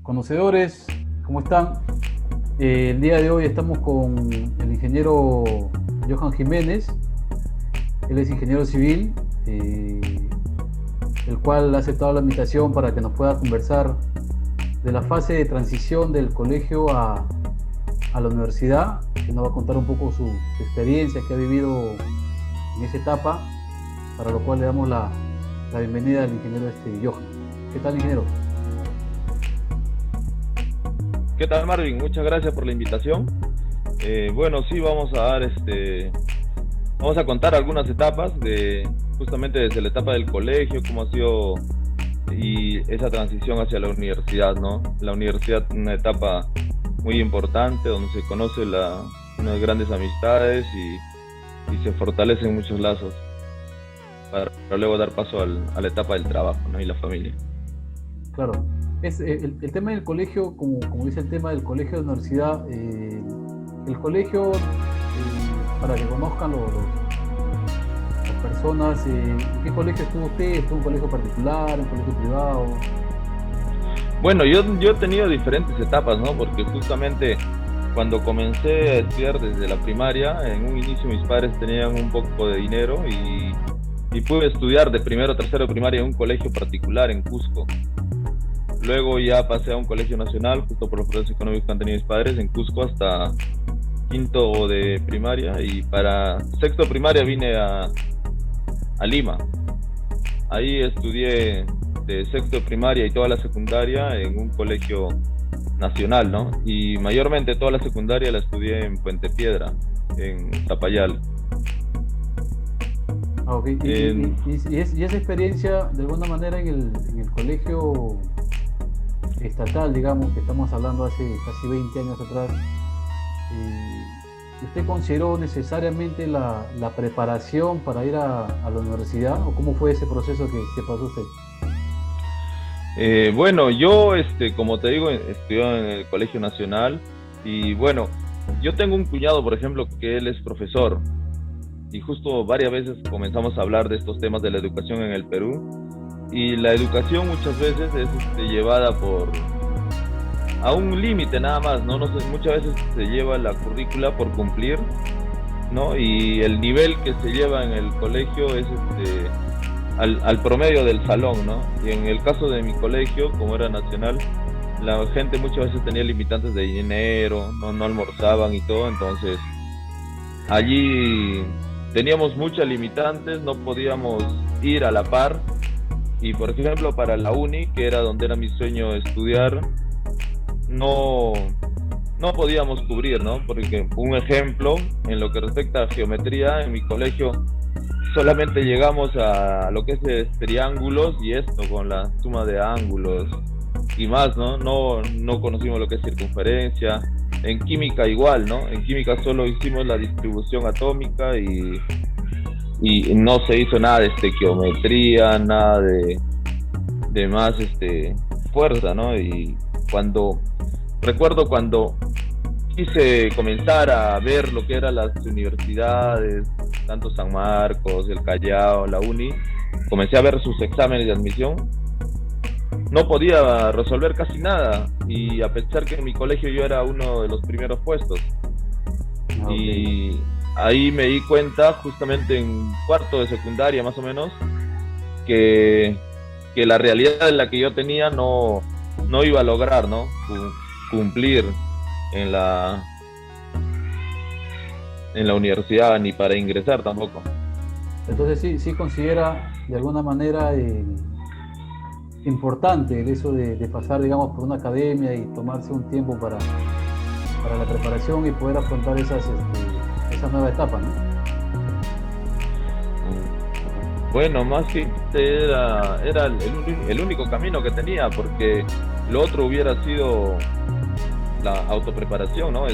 Conocedores, ¿cómo están? El día de hoy estamos con el ingeniero Johan Jiménez. Él es ingeniero civil, el cual ha aceptado la invitación para que nos pueda conversar de la fase de transición del colegio a la universidad, que nos va a contar un poco su experiencia que ha vivido en esa etapa, para lo cual le damos la bienvenida al ingeniero Johan. ¿Qué tal, ingeniero? ¿Qué tal, Marvin? Muchas gracias por la invitación. Bueno, sí, vamos a contar algunas etapas de justamente desde la etapa del colegio, cómo ha sido y esa transición hacia la universidad, ¿no? La universidad, una etapa muy importante donde se conoce unas grandes amistades y se fortalecen muchos lazos para luego dar paso a la etapa del trabajo, ¿no? Y la familia. Claro. Es el tema del colegio, como dice el tema del colegio de universidad, el colegio, para que conozcan las personas, ¿en qué colegio estuvo usted? ¿Estuvo en un colegio particular, un colegio privado? Bueno, yo he tenido diferentes etapas, ¿no? Porque justamente cuando comencé a estudiar desde la primaria, en un inicio mis padres tenían un poco de dinero y pude estudiar de primero a tercero de primaria en un colegio particular en Cusco. Luego ya pasé a un colegio nacional, justo por los procesos económicos que han tenido mis padres, en Cusco hasta quinto de primaria, y para sexto de primaria vine a Lima. Ahí estudié de sexto de primaria y toda la secundaria en un colegio nacional, ¿no? Y mayormente toda la secundaria la estudié en Puente Piedra, en Zapayal. Ah, okay. Y esa experiencia, de alguna manera, en el colegio estatal, digamos, que estamos hablando hace casi 20 años atrás, ¿usted consideró necesariamente la preparación para ir a la universidad, o cómo fue ese proceso que pasó usted? Bueno, yo, como te digo, estudié en el Colegio Nacional y bueno, yo tengo un cuñado, por ejemplo, que él es profesor y justo varias veces comenzamos a hablar de estos temas de la educación en el Perú. Y la educación muchas veces es llevada a un límite nada más, ¿no? No sé, muchas veces se lleva la currícula por cumplir, ¿no? Y el nivel que se lleva en el colegio es al promedio del salón, ¿no? Y en el caso de mi colegio, como era nacional, la gente muchas veces tenía limitantes de dinero, no almorzaban y todo, entonces allí teníamos muchas limitantes, no podíamos ir a la par. Y por ejemplo, para la uni, que era donde era mi sueño estudiar, no podíamos cubrir, ¿no? Porque un ejemplo, en lo que respecta a geometría, en mi colegio solamente llegamos a lo que es triángulos y esto, con la suma de ángulos y más, ¿no? No conocimos lo que es circunferencia. En química igual, ¿no? En química solo hicimos la distribución atómica y no se hizo nada de estequiometría, nada de más fuerza, ¿no? Y recuerdo cuando quise comenzar a ver lo que eran las universidades, tanto San Marcos, el Callao, la Uni, comencé a ver sus exámenes de admisión, no podía resolver casi nada, y a pesar que en mi colegio yo era uno de los primeros puestos. Okay. Y ahí me di cuenta, justamente en cuarto de secundaria más o menos, que la realidad en la que yo tenía no iba a lograr, ¿no? Cumplir en la universidad, ni para ingresar tampoco. Entonces sí considera de alguna manera importante el eso de pasar, digamos, por una academia y tomarse un tiempo para la preparación y poder afrontar esa nueva etapa, ¿no? Bueno, más que era el único camino que tenía, porque lo otro hubiera sido la autopreparación, ¿no?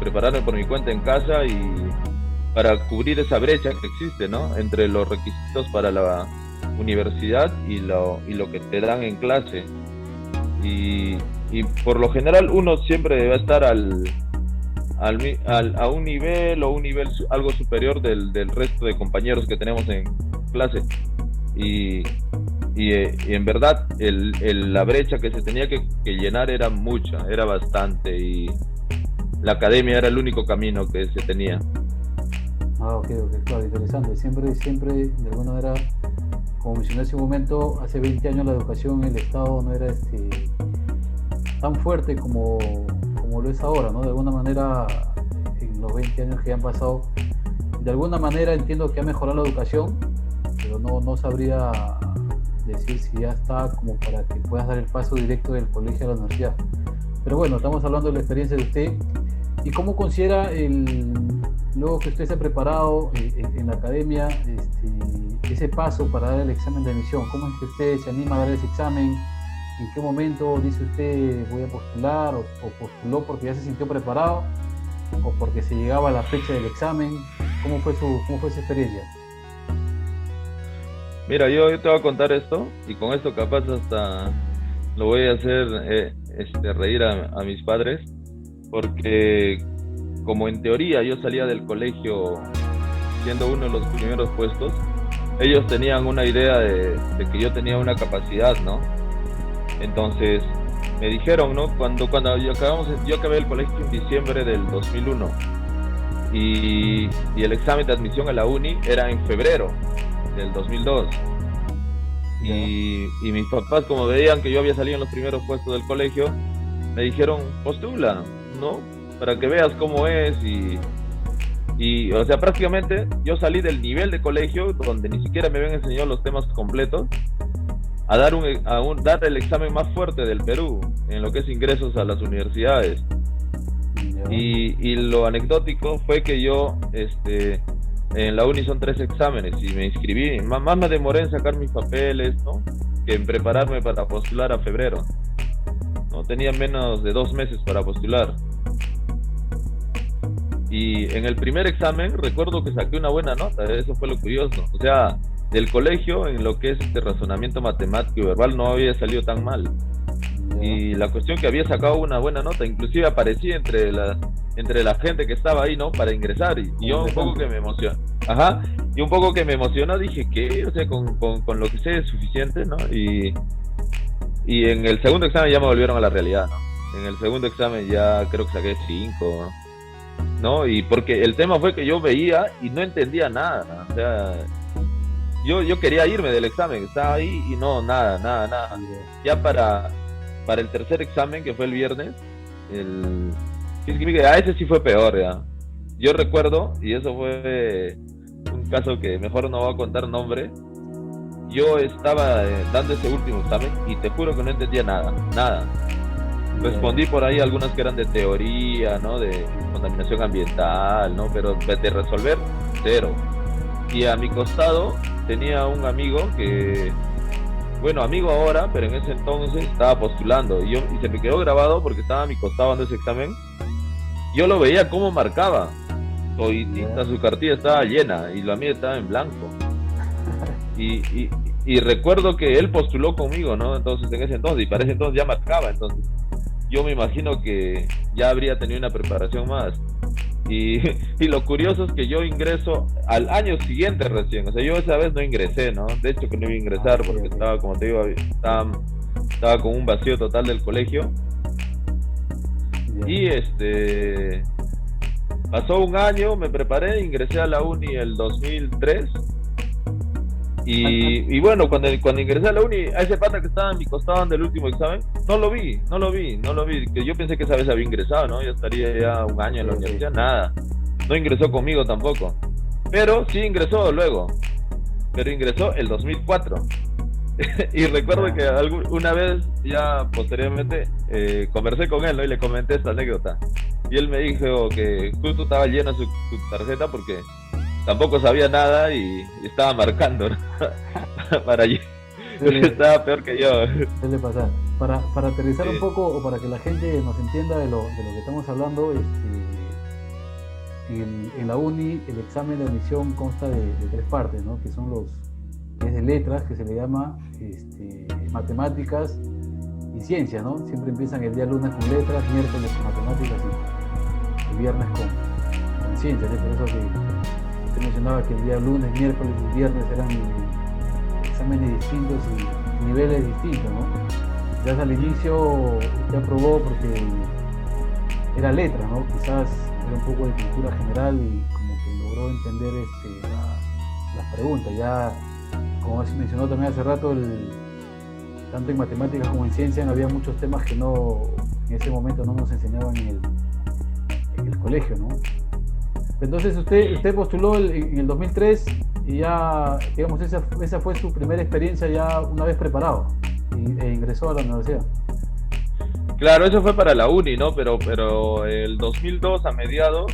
Prepararme por mi cuenta en casa y para cubrir esa brecha que existe, ¿no? Entre los requisitos para la universidad y lo que te dan en clase. Y por lo general uno siempre debe estar a un nivel o un nivel algo superior del resto de compañeros que tenemos en clase. Y y en verdad la brecha que se tenía que llenar era mucha, era bastante, y la academia era el único camino que se tenía. Ok, claro, interesante. Siempre, de alguna manera, como mencioné hace un momento, hace 20 años la educación en el Estado no era tan fuerte como lo es ahora, ¿no? De alguna manera, en los 20 años que han pasado, de alguna manera entiendo que ha mejorado la educación, pero no sabría decir si ya está como para que puedas dar el paso directo del colegio a la universidad. Pero bueno, estamos hablando de la experiencia de usted. ¿Y cómo considera luego que usted se ha preparado en la academia, ese paso para dar el examen de admisión? ¿Cómo es que usted se anima a dar ese examen? ¿En qué momento dice usted voy a postular, o postuló porque ya se sintió preparado, o porque se llegaba a la fecha del examen? ¿Cómo fue su experiencia? Mira, yo te voy a contar esto, y con esto capaz hasta lo voy a hacer reír a mis padres, porque como en teoría yo salía del colegio siendo uno de los primeros puestos, ellos tenían una idea de que yo tenía una capacidad, ¿no? Entonces me dijeron, ¿no? Cuando yo acabé el colegio en diciembre del 2001, y el examen de admisión a la uni era en febrero del 2002. Y mis papás, como veían que yo había salido en los primeros puestos del colegio, me dijeron, postula, ¿no? Para que veas cómo es. Y o sea, prácticamente yo salí del nivel de colegio, donde ni siquiera me habían enseñado los temas completos, a dar el examen más fuerte del Perú, en lo que es ingresos a las universidades. Y lo anecdótico fue que yo, en la uni son 3 exámenes, y me inscribí. Más me demoré en sacar mis papeles, ¿no?, que en prepararme para postular a febrero. No tenía menos de 2 meses para postular. Y en el primer examen recuerdo que saqué una buena nota. Eso fue lo curioso. O sea, del colegio, en lo que es razonamiento matemático y verbal, no había salido tan mal. Y la cuestión que había sacado una buena nota, inclusive aparecí entre la gente que estaba ahí, ¿no?, para ingresar, y yo un poco que me emocionó. Y un poco que me emocionó, dije, ¿qué? O sea, con lo que sé es suficiente, ¿no? Y en el segundo examen ya me volvieron a la realidad, ¿no? En el segundo examen ya creo que saqué 5, ¿no? Y porque el tema fue que yo veía y no entendía nada, ¿no? O sea, yo quería irme del examen, estaba ahí y no, nada. Ya para el tercer examen, que fue el viernes, a ese sí fue peor, ya. Yo recuerdo, y eso fue un caso que mejor no voy a contar nombre, yo estaba dando ese último examen y te juro que no entendía nada. Respondí por ahí algunas que eran de teoría, ¿no?, de contaminación ambiental, ¿no?, pero de resolver, 0. Y a mi costado tenía un amigo que, bueno, amigo ahora, pero en ese entonces estaba postulando, y se me quedó grabado porque estaba a mi costado dando ese examen. Yo lo veía cómo marcaba, toditita su cartilla estaba llena y la mía estaba en blanco. Y recuerdo que él postuló conmigo, ¿no? Entonces, en ese entonces, y para ese entonces ya marcaba, entonces yo me imagino que ya habría tenido una preparación más. Y lo curioso es que yo ingreso al año siguiente recién. O sea, yo esa vez no ingresé, ¿no? De hecho que no iba a ingresar porque estaba, como te digo, estaba con un vacío total del colegio. Y pasó un año, me preparé, ingresé a la uni el 2003. Y bueno, cuando ingresé a la uni, a ese pata que estaba en mi costado dando el último examen, no lo vi, que yo pensé que esa vez había ingresado, ¿no? Ya estaría ya un año en la universidad, nada. No ingresó conmigo tampoco. Pero sí ingresó luego. Pero ingresó el 2004. Y recuerdo que una vez, ya posteriormente, conversé con él, ¿no?, y le comenté esta anécdota. Y él me dijo que justo estaba llena su tarjeta porque tampoco sabía nada y estaba marcando, ¿no? Para allí. Estaba peor que yo. Suele pasar. Para aterrizar un poco, o para que la gente nos entienda de lo que estamos hablando, en la uni el examen de admisión consta de 3 partes, ¿no?, que son es de letras, que se le llama matemáticas y ciencia, ¿no? Siempre empiezan el día lunes con letras, miércoles con matemáticas y viernes con ciencias, ¿sí? Por eso que usted mencionaba que el día lunes, miércoles y viernes eran exámenes distintos niveles distintos, ¿no? Quizás al inicio usted aprobó porque era letra, ¿no? Quizás era un poco de cultura general y como que logró entender las preguntas. Ya, como mencionó también hace rato, tanto en matemáticas como en ciencia había muchos temas que en ese momento no nos enseñaban en el colegio, ¿no? Entonces usted postuló en el 2003 y ya, digamos, esa fue su primera experiencia ya una vez preparado e ingresó a la universidad. Claro, eso fue para la uni, ¿no? Pero el 2002, a mediados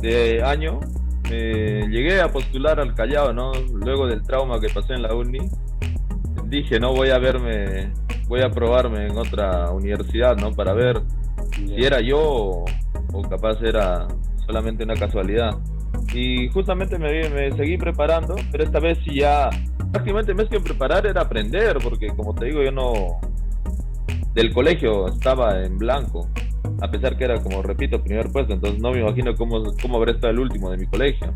de año, me llegué a postular al Callao, ¿no? Luego del trauma que pasé en la uni, dije, no, voy a probarme en otra universidad, ¿no? Para ver si era yo o capaz era solamente una casualidad. Y justamente me seguí preparando, pero esta vez sí ya, prácticamente más que preparar era aprender, porque como te digo, yo no, del colegio estaba en blanco, a pesar que era, como repito, primer puesto, entonces no me imagino cómo habrá estado el último de mi colegio.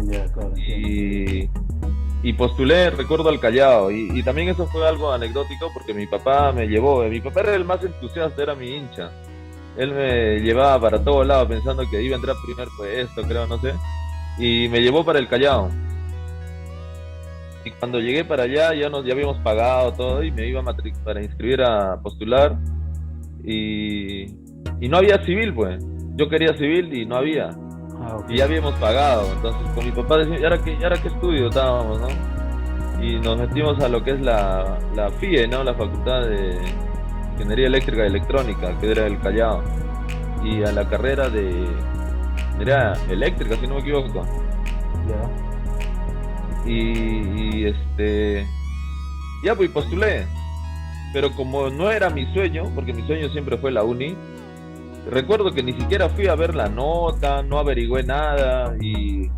Claro, y postulé, recuerdo, al Callao, y también eso fue algo anecdótico porque mi papá me llevó, mi papá era el más entusiasta, era mi hincha. Él me llevaba para todos lados pensando que iba a entrar primer puesto, creo, no sé. Y me llevó para el Callao. Y cuando llegué para allá ya habíamos pagado todo y me iba para inscribir a postular. Y no había civil, pues. Yo quería civil y no había. Okay. Y ya habíamos pagado. Entonces con mi papá decía, ¿y ahora qué estudio estábamos, no? Y nos metimos a lo que es la FIE, ¿no? La Facultad de Ingeniería Eléctrica y Electrónica, que era el Callao, y a la carrera de ingeniería eléctrica, si no me equivoco. Ya pues postulé, pero como no era mi sueño, porque mi sueño siempre fue la uni, recuerdo que ni siquiera fui a ver la nota, no averigüé nada, y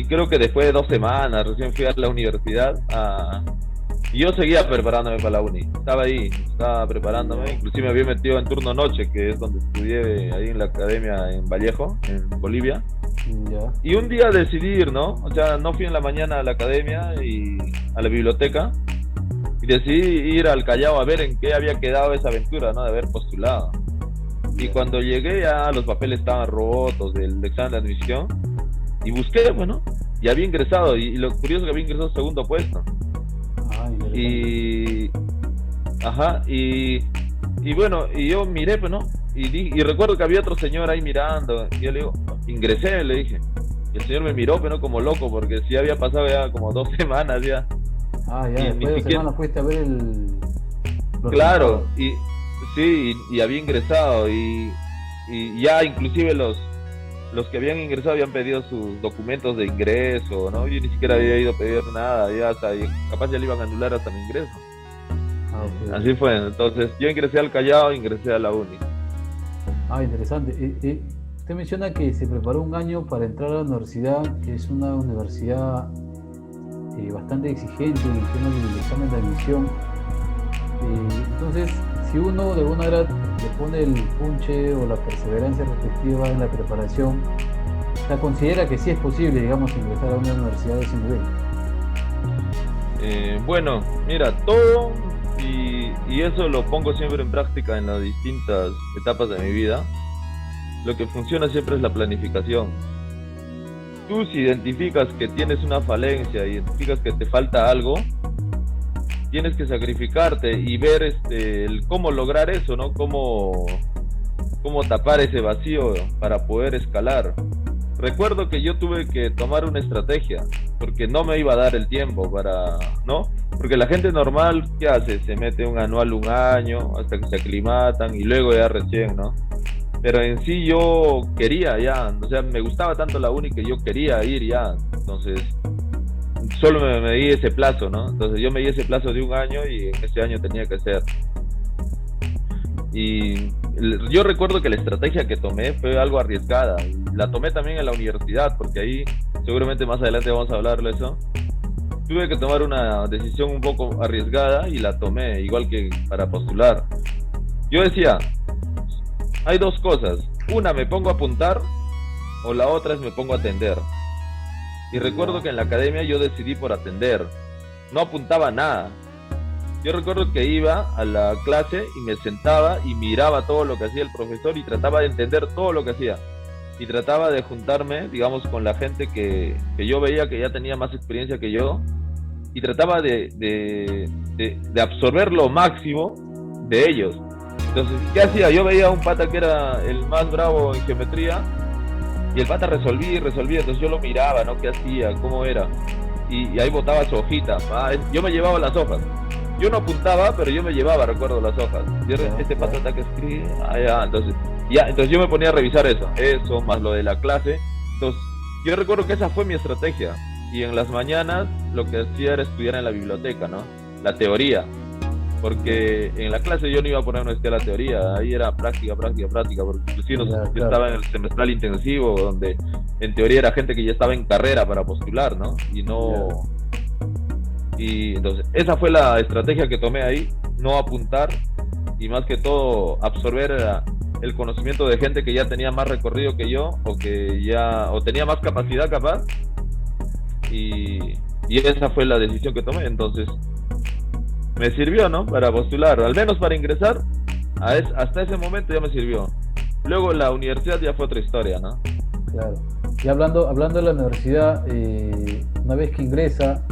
creo que después de 2 semanas recién fui a la universidad y yo seguía preparándome para la uni, estaba preparándome, inclusive me había metido en turno noche, que es donde estudié ahí en la academia en Vallejo, en Bolivia. Y un día decidí ir, ¿no? O sea, no fui en la mañana a la academia y a la biblioteca, y decidí ir al Callao a ver en qué había quedado esa aventura, ¿no? De haber postulado. Y cuando llegué ya los papeles estaban rotos del examen de admisión, y busqué, bueno, y había ingresado, y lo curioso es que había ingresado segundo puesto. Y bueno, y yo miré, pues, ¿no? Y recuerdo que había otro señor ahí mirando, y yo le digo, ingresé, le dije. Y el señor me miró, pero no, como loco, porque sí había pasado ya como 2 semanas ya. Después de 2 semanas fuiste a ver Claro, y había ingresado, y ya inclusive los que habían ingresado habían pedido sus documentos de ingreso, ¿no? Yo ni siquiera había ido a pedir nada, capaz ya le iban a anular hasta mi ingreso. Okay. Así fue, entonces yo ingresé al Callao, ingresé a la uni. Interesante. Usted menciona que se preparó 1 año para entrar a la universidad, que es una universidad bastante exigente en el tema del examen de admisión. Entonces, si uno de alguna manera le pone el punche o la perseverancia respectiva en la preparación, ¿se considera que sí es posible, digamos, ingresar a una universidad de ese nivel? Bueno, mira, todo, y eso lo pongo siempre en práctica en las distintas etapas de mi vida. Lo que funciona siempre es la planificación. Tú, si identificas que tienes una falencia, identificas que te falta algo, tienes que sacrificarte y ver cómo lograr eso, ¿no? Cómo tapar ese vacío para poder escalar. Recuerdo que yo tuve que tomar una estrategia, porque no me iba a dar el tiempo ¿no? Porque la gente normal, ¿qué hace? Se mete un anual 1 año, hasta que se aclimatan, y luego ya recién, ¿no? Pero en sí yo quería ya, o sea, me gustaba tanto la uni que yo quería ir ya, entonces solo me di ese plazo, ¿no? Entonces yo me di ese plazo de 1 año y en ese año tenía que hacer. Y yo recuerdo que la estrategia que tomé fue algo arriesgada, y la tomé también en la universidad, porque ahí seguramente más adelante vamos a hablar de eso. Tuve que tomar una decisión un poco arriesgada y la tomé, igual que para postular. Yo decía, hay 2 cosas, una, me pongo a apuntar, o la otra es me pongo a atender. Y recuerdo que en la academia yo decidí por atender, no apuntaba nada. Yo recuerdo que iba a la clase y me sentaba y miraba todo lo que hacía el profesor y trataba de entender todo lo que hacía. Y trataba de juntarme, digamos, con la gente que yo veía que ya tenía más experiencia que yo, y trataba de absorber lo máximo de ellos. Entonces, ¿qué hacía? Yo veía a un pata que era el más bravo en geometría, y el pata resolvía y resolvía, entonces yo lo miraba, ¿no? ¿Qué hacía? ¿Cómo era? Y ahí botaba su hojita. Yo me llevaba las hojas. Yo no apuntaba, pero yo me llevaba, recuerdo, las hojas. Este pata está que escribe, entonces yo me ponía a revisar eso, más lo de la clase. Entonces, yo recuerdo que esa fue mi estrategia. Y en las mañanas lo que hacía era estudiar en la biblioteca, ¿no? La teoría. Porque en la clase yo no iba a poner una escala teoría, ahí era práctica, porque inclusive yo estaba en el semestral intensivo, donde en teoría era gente que ya estaba en carrera para postular, ¿no? Y entonces, esa fue la estrategia que tomé ahí, no apuntar, y más que todo absorber el conocimiento de gente que ya tenía más recorrido que yo, o tenía más capacidad capaz, y esa fue la decisión que tomé. Entonces me sirvió, ¿no? Para postular, al menos para ingresar, hasta ese momento ya me sirvió. Luego la universidad ya fue otra historia, ¿no? Claro. Y hablando de la universidad, una vez que ingresa,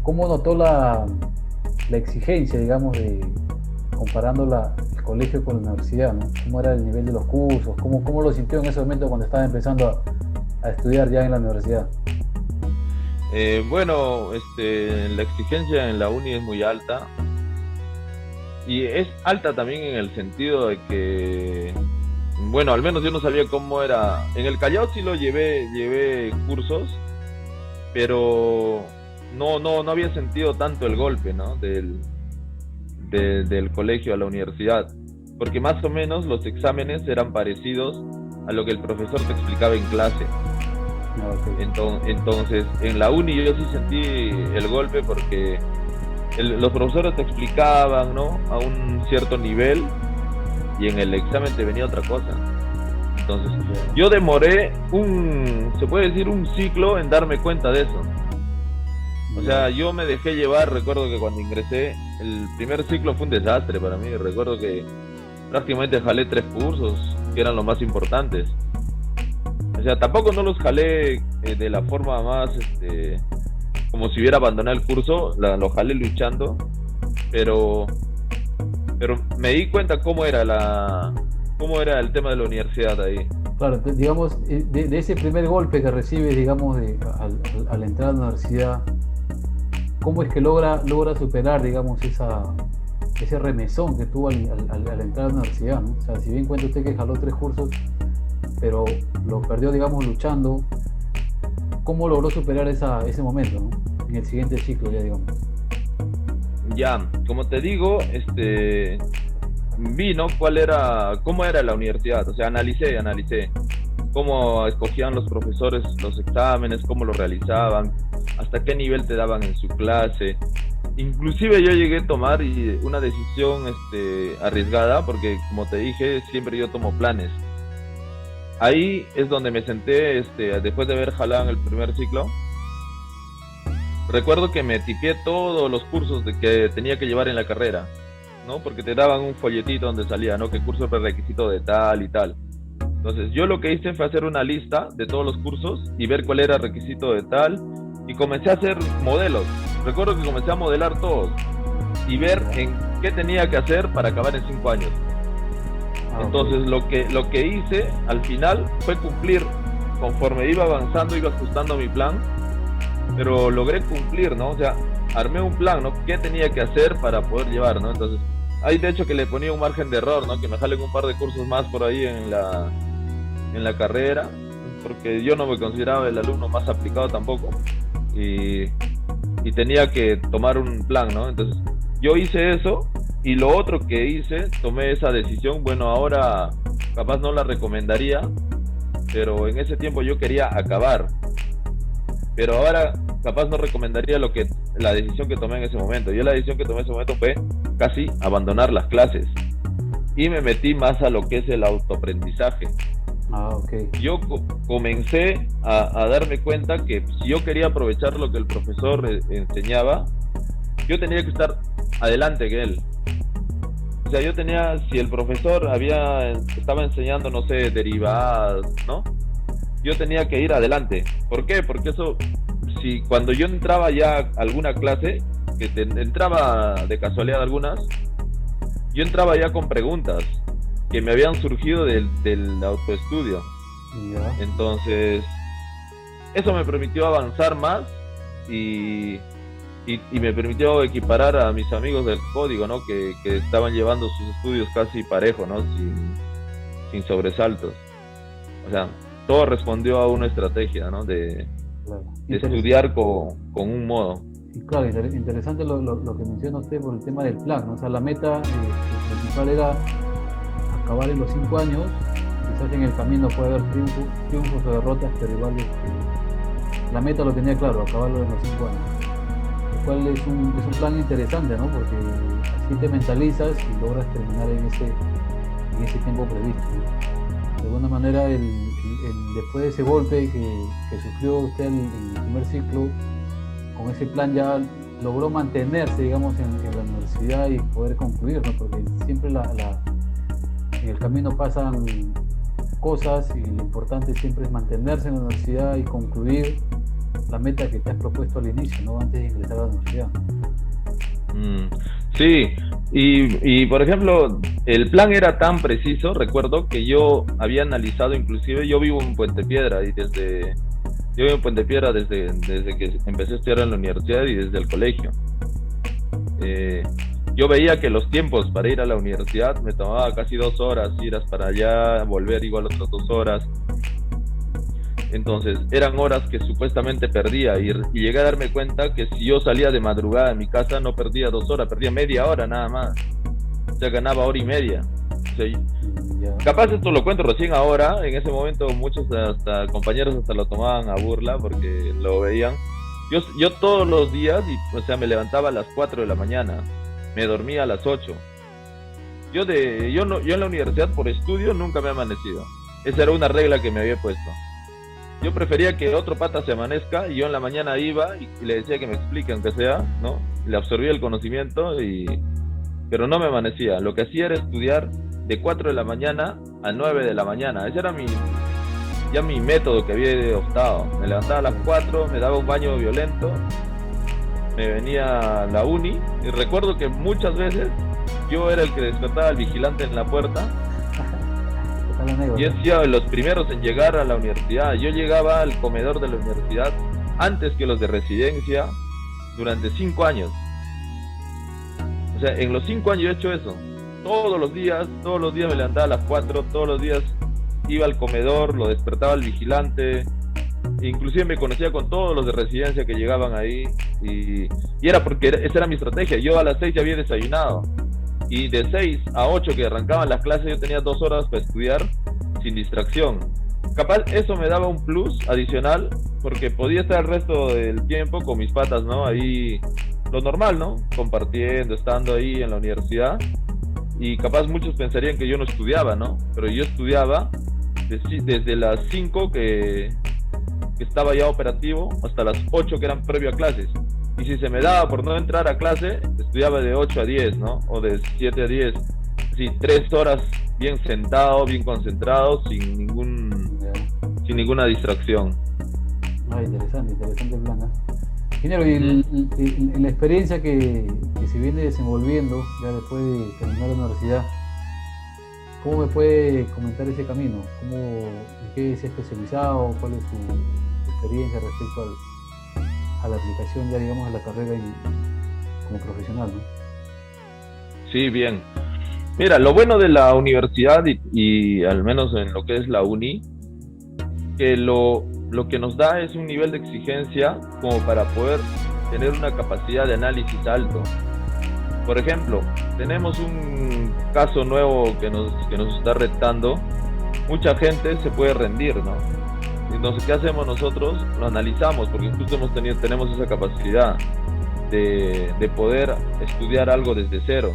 ¿cómo notó la exigencia, digamos, comparando el colegio con la universidad, ¿no? ¿Cómo era el nivel de los cursos? ¿Cómo lo sintió en ese momento cuando estaba empezando a estudiar ya en la universidad? Bueno, la exigencia en la uni es muy alta, y es alta también en el sentido de que, bueno, al menos yo no sabía cómo era. En el Callao sí lo llevé cursos, pero no había sentido tanto el golpe, ¿no? Del colegio a la universidad, porque más o menos los exámenes eran parecidos a lo que el profesor te explicaba en clase. Okay. Entonces, en la uni yo sí sentí el golpe, porque los profesores te explicaban, ¿no? A un cierto nivel, y en el examen te venía otra cosa. Entonces, yo demoré se puede decir un ciclo en darme cuenta de eso. O sea, yo me dejé llevar. Recuerdo que cuando ingresé, el primer ciclo fue un desastre para mí. Recuerdo que prácticamente jalé 3 cursos, que eran los más importantes. O sea, tampoco no los jalé de la forma más, como si hubiera abandonado el curso, lo jalé luchando, pero me di cuenta cómo era el tema de la universidad ahí. Claro, digamos, de ese primer golpe que recibes, digamos, al entrar a la universidad, ¿cómo es que logra superar, digamos, ese remesón que tuvo al entrar a la universidad, ¿no? O sea, si bien cuenta usted que jaló 3 cursos, pero lo perdió, digamos, luchando, ¿cómo logró superar ese momento, ¿no? En el siguiente ciclo, ya, digamos? Ya, como te digo, vi, ¿no? Cómo era la universidad. O sea, analicé cómo escogían los profesores los exámenes, cómo los realizaban, hasta qué nivel te daban en su clase. Inclusive yo llegué a tomar una decisión arriesgada, porque como te dije, siempre yo tomo planes. Ahí es donde me senté, después de haber jalado en el primer ciclo. Recuerdo que me tipié todos los cursos que tenía que llevar en la carrera, ¿no? Porque te daban un folletito donde salía, ¿no? Que curso prerequisito de tal y tal. Entonces yo lo que hice fue hacer una lista de todos los cursos y ver cuál era el requisito de tal, y comencé a hacer modelos. Recuerdo que comencé a modelar todos y ver en qué tenía que hacer para acabar en 5 años. Entonces lo que hice al final fue cumplir. Conforme iba avanzando, iba ajustando mi plan, pero logré cumplir, ¿no? O sea, armé un plan, ¿no? ¿Qué tenía que hacer para poder llevar, ¿no? Entonces, ahí de hecho que le ponía un margen de error, ¿no? Que me jalen un par de cursos más por ahí en la carrera, porque yo no me consideraba el alumno más aplicado tampoco, y tenía que tomar un plan, ¿no? Entonces, yo hice eso. Y lo otro que hice, tomé esa decisión. Bueno, ahora capaz no la recomendaría, pero en ese tiempo yo quería acabar. Pero ahora capaz no recomendaría la decisión que tomé en ese momento. Yo la decisión que tomé en ese momento fue casi abandonar las clases, y me metí más a lo que es el autoaprendizaje. Okay. Yo comencé a darme cuenta que si yo quería aprovechar lo que el profesor enseñaba, yo tenía que estar adelante que él. O sea, yo tenía, si el profesor estaba enseñando, no sé, derivadas, ¿no? Yo tenía que ir adelante. ¿Por qué? Porque eso, si cuando yo entraba ya a alguna clase, entraba de casualidad algunas, yo entraba ya con preguntas que me habían surgido del autoestudio. Ya. Entonces, eso me permitió avanzar más y, y me permitió equiparar a mis amigos del código, ¿no? Que estaban llevando sus estudios casi parejo, ¿no? Sin sobresaltos. O sea, todo respondió a una estrategia, ¿no? Claro. De estudiar con un modo. Y claro, interesante lo que menciona usted por el tema del plan, ¿no? O sea, la meta principal era acabar en los 5 años. Quizás en el camino puede haber triunfos o derrotas, pero igual la meta lo tenía claro, acabarlo en los 5 años. Lo cual es un plan interesante, ¿no? Porque así te mentalizas y logras terminar en ese tiempo previsto, ¿no? De alguna manera, después de ese golpe que sufrió usted en el primer ciclo, con ese plan ya logró mantenerse, digamos, en la universidad y poder concluir, ¿no? Porque siempre en el camino pasan cosas y lo importante siempre es mantenerse en la universidad y concluir la meta que te has propuesto al inicio, ¿no? Antes de ingresar a la universidad. Sí, y por ejemplo, el plan era tan preciso, recuerdo que yo había analizado, inclusive yo vivo en Puente Piedra y yo vivo en Puente Piedra desde que empecé a estudiar en la universidad y desde el colegio. Yo veía que los tiempos para ir a la universidad me tomaba casi 2 horas, ir hasta para allá, volver igual otras 2 horas. Entonces eran horas que supuestamente perdía y llegué a darme cuenta que si yo salía de madrugada de mi casa no perdía 2 horas, perdía media hora nada más. O sea, ganaba hora y media. O sea, capaz esto lo cuento recién ahora, en ese momento muchos hasta compañeros hasta lo tomaban a burla porque lo veían. Yo todos los días, o sea, me levantaba a las 4 de la mañana, me dormía a las 8. Yo en la universidad por estudio nunca me he amanecido. Esa era una regla que me había puesto. Yo prefería que otro pata se amanezca y yo en la mañana iba y le decía que me explique, aunque sea, ¿no? Le absorbía el conocimiento, pero no me amanecía. Lo que hacía era estudiar de 4 de la mañana a 9 de la mañana. Ese era mi método que había optado. Me levantaba a las 4, me daba un baño violento, me venía a la uni y recuerdo que muchas veces yo era el que despertaba al vigilante en la puerta. Y he sido de los primeros en llegar a la universidad. Yo llegaba al comedor de la universidad antes que los de residencia durante 5 años. O sea, en los 5 años yo he hecho eso. Todos los días me levantaba a las 4, todos los días iba al comedor, lo despertaba el vigilante. Inclusive me conocía con todos los de residencia que llegaban ahí. Y era porque esa era mi estrategia. Yo a las 6 ya había desayunado. Y de 6 a 8 que arrancaban las clases yo tenía 2 horas para estudiar sin distracción. Capaz eso me daba un plus adicional porque podía estar el resto del tiempo con mis patas, ¿no? Ahí lo normal, ¿no? Compartiendo, estando ahí en la universidad. Y capaz muchos pensarían que yo no estudiaba, ¿no? Pero yo estudiaba desde las 5 que estaba ya operativo hasta las 8 que eran previo a clases. Y si se me daba por no entrar a clase, estudiaba de 8 a 10, ¿no? O de 7 a 10. Así, 3 horas bien sentado, bien concentrado, sin ninguna distracción. Interesante el plan, ¿eh? Ingeniero, y la experiencia que se viene desenvolviendo ya después de terminar la universidad, ¿cómo me puede comentar ese camino? ¿En qué se ha especializado? ¿Cuál es su experiencia respecto a la aplicación, ya digamos, a la carrera como profesional, ¿no? Sí, bien. Mira, lo bueno de la universidad y al menos en lo que es la uni, que lo que nos da es un nivel de exigencia como para poder tener una capacidad de análisis alto. Por ejemplo, tenemos un caso nuevo que nos está retando. Mucha gente se puede rendir, ¿no? Entonces, ¿qué hacemos nosotros? Lo analizamos, porque justo tenemos esa capacidad de poder estudiar algo desde cero,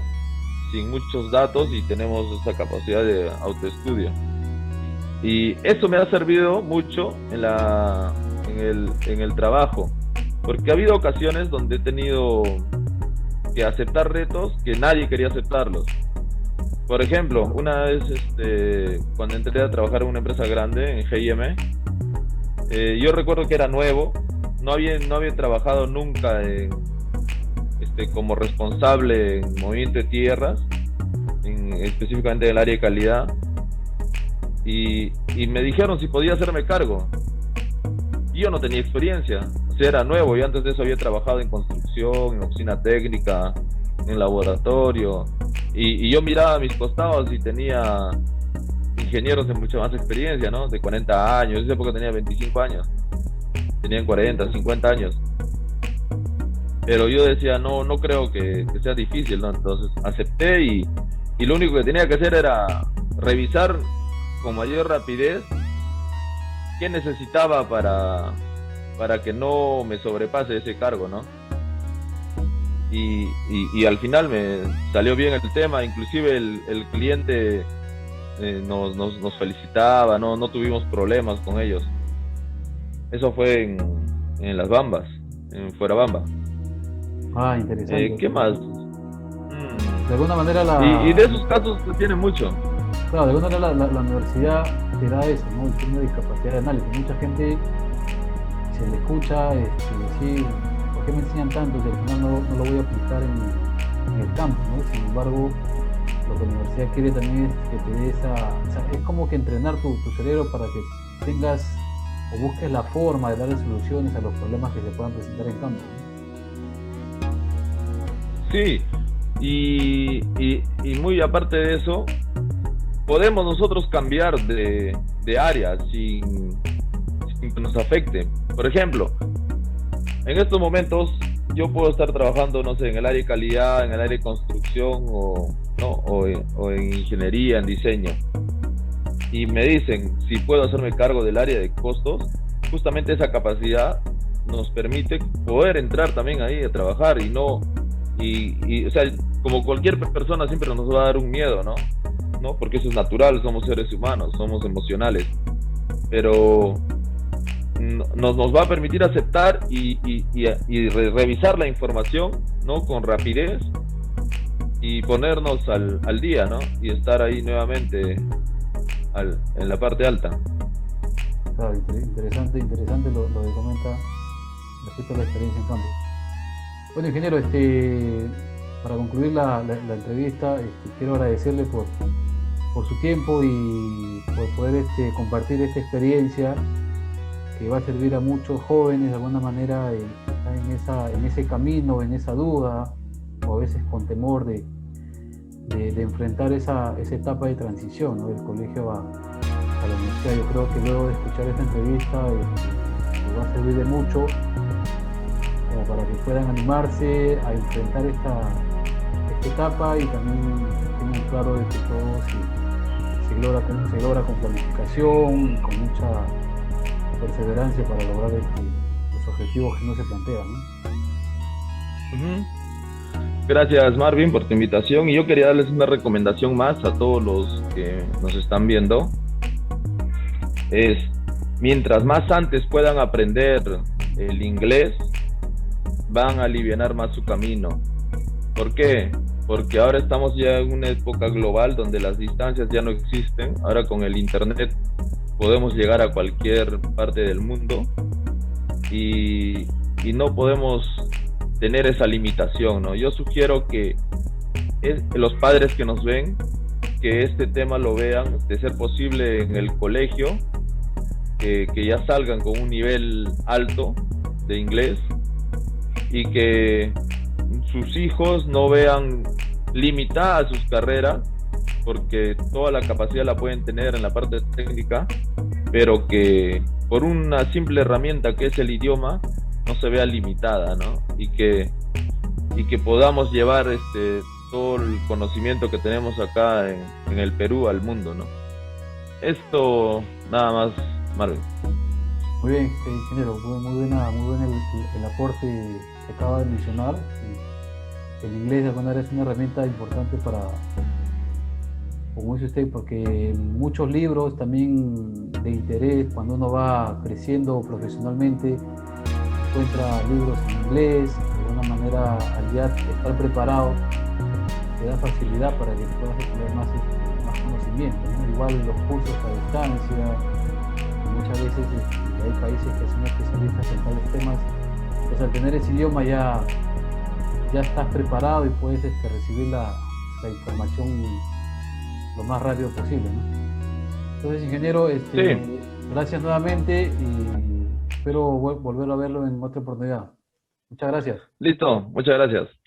sin muchos datos, y tenemos esa capacidad de autoestudio. Y eso me ha servido mucho en el trabajo, porque ha habido ocasiones donde he tenido que aceptar retos que nadie quería aceptarlos. Por ejemplo, una vez cuando entré a trabajar en una empresa grande, en G&M, yo recuerdo que era nuevo, no había trabajado nunca como responsable en movimiento de tierras, específicamente en el área de calidad, y me dijeron si podía hacerme cargo. Y yo no tenía experiencia, o sea, era nuevo. Yo antes de eso había trabajado en construcción, en oficina técnica, en laboratorio, y yo miraba a mis costados y tenía ingenieros de mucha más experiencia, ¿no? De 40 años, en esa época tenía 25 años, tenían 40, 50 años. Pero yo decía, no creo que sea difícil, ¿no? Entonces acepté y lo único que tenía que hacer era revisar con mayor rapidez qué necesitaba para que no me sobrepase ese cargo, ¿no? Y al final me salió bien el tema, inclusive el cliente nos felicitaba, no tuvimos problemas con ellos. Eso fue en Las Bambas, en Fuerabamba. Ah, interesante. ¿Qué más? De alguna manera y de esos casos se tiene mucho. Claro, de alguna manera la universidad te da eso, ¿no? Tiene discapacidad de análisis. Mucha gente se le escucha decir, ¿por qué me enseñan tanto si al final no lo voy a aplicar en el campo, ¿no? Sin embargo, lo que la universidad quiere también es que te dé es como que entrenar tu cerebro para que tengas o busques la forma de darle soluciones a los problemas que se puedan presentar en campo, ¿no? Sí, y muy aparte de eso, podemos nosotros cambiar de área sin que nos afecte. Por ejemplo, en estos momentos yo puedo estar trabajando, no sé, en el área de calidad, en el área de construcción o en ingeniería, en diseño. Y me dicen si puedo hacerme cargo del área de costos. Justamente esa capacidad nos permite poder entrar también ahí a trabajar y o sea, como cualquier persona siempre nos va a dar un miedo, ¿no? Porque eso es natural, somos seres humanos, somos emocionales, pero nos va a permitir aceptar y revisar la información, ¿no? Con rapidez y ponernos al día, ¿no? Y estar ahí nuevamente en la parte alta. Claro, interesante lo que comenta respecto a la experiencia en campo. Bueno, ingeniero, para concluir la entrevista, quiero agradecerle por su tiempo y por poder compartir esta experiencia que va a servir a muchos jóvenes de alguna manera que están en ese camino, en esa duda, o a veces con temor de enfrentar esa etapa de transición, ¿no? Del colegio a la universidad. Yo creo que luego de escuchar esta entrevista les va a servir de mucho como para que puedan animarse a enfrentar esta etapa y también tengan claro de que todo se logra con planificación y con mucha perseverancia para lograr los objetivos que no se plantean, ¿no? Gracias, Marvin, por tu invitación, y yo quería darles una recomendación más a todos los que nos están viendo. Es, mientras más antes puedan aprender el inglés, van a alivianar más su camino. ¿Por qué? Porque ahora estamos ya en una época global donde las distancias ya no existen. Ahora con el internet podemos llegar a cualquier parte del mundo y no podemos tener esa limitación, ¿no? Yo sugiero que los padres que nos ven, que este tema lo vean, de ser posible en el colegio, que ya salgan con un nivel alto de inglés y que sus hijos no vean limitadas sus carreras, porque toda la capacidad la pueden tener en la parte técnica, pero que por una simple herramienta que es el idioma no se vea limitada, ¿no? Y que podamos llevar todo el conocimiento que tenemos acá en el Perú al mundo, ¿no? Esto nada más, Marvin. Muy bien, ingeniero, muy buena el aporte que acaba de mencionar. El inglés de alguna manera es una herramienta importante para, como dice usted, porque muchos libros también de interés, cuando uno va creciendo profesionalmente, encuentra libros en inglés, de alguna alguna manera al ya estar preparado te da facilidad para que puedas obtener más conocimiento, ¿no? Igual los cursos a distancia, muchas veces hay países que son especialistas en tales temas, pues al tener ese idioma ya estás preparado y puedes recibir la información lo más rápido posible, ¿no? Entonces, ingeniero, Sí, gracias nuevamente y espero volver a verlo en otra oportunidad. Muchas gracias. listo, muchas gracias.